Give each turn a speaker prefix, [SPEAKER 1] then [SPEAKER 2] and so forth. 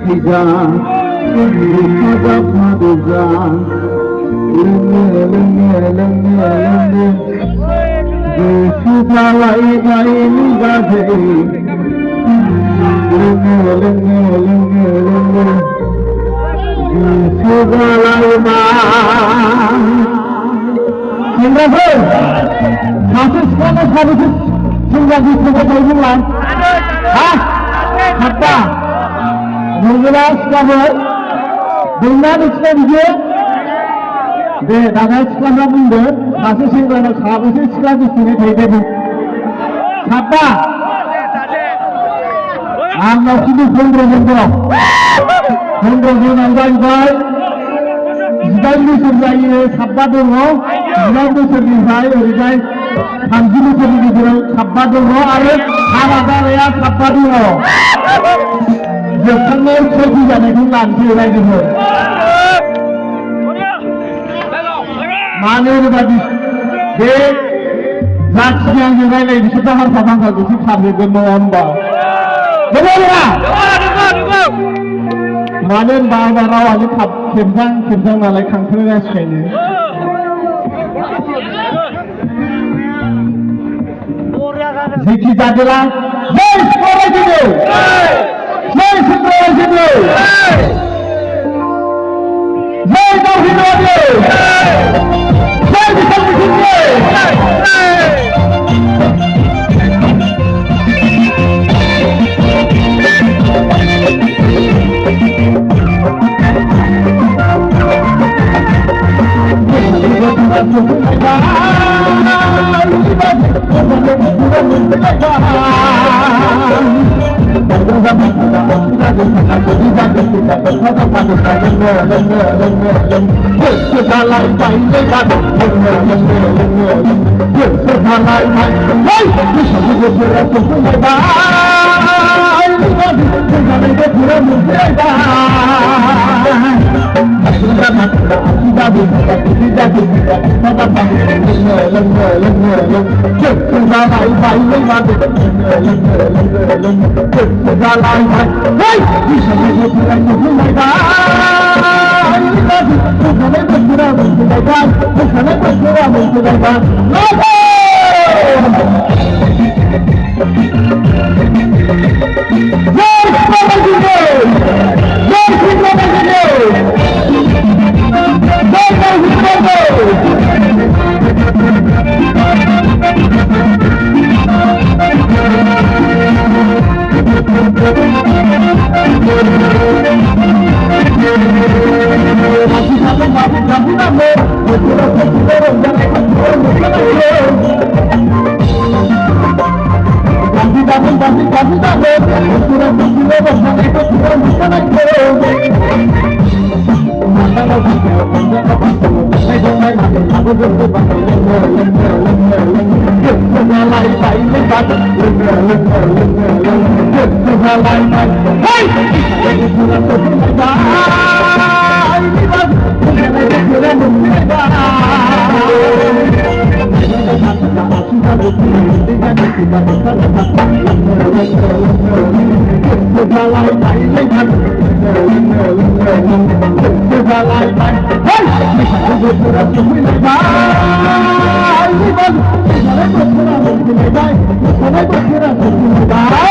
[SPEAKER 1] figan Rıkada padıgan Lınge Göğsü dalay bayını gazı Lınge Göğsü dalay bay Sindrafır Nasıl çıkanı sabırsız Sindrafır koydun lan Ha? Hatta Bulgular çıkamıyor Bunlar içine gidiyor 네, 나갈 시간분들 가수신 거는 가보실 시간 있으니 대대부 잡다 안 넣기도 손들어 난관관 이단도 소리에 잡바들어 이단도 소리사에 우리가 당신도 소리들을 잡바들어 아래 하나다래야 잡바들어 역상의 최기자네 그건 안 되어가지고 마늘바디 내 자치한 경우에 시장을 사방가도 식사하는 건 뭐한다 뭐라 마늘 바바라와 아주 김상 나라 강편을 하시겠네 지키자들아 네 스포라지도 네 스포라지도 네 도휘노도 Hey!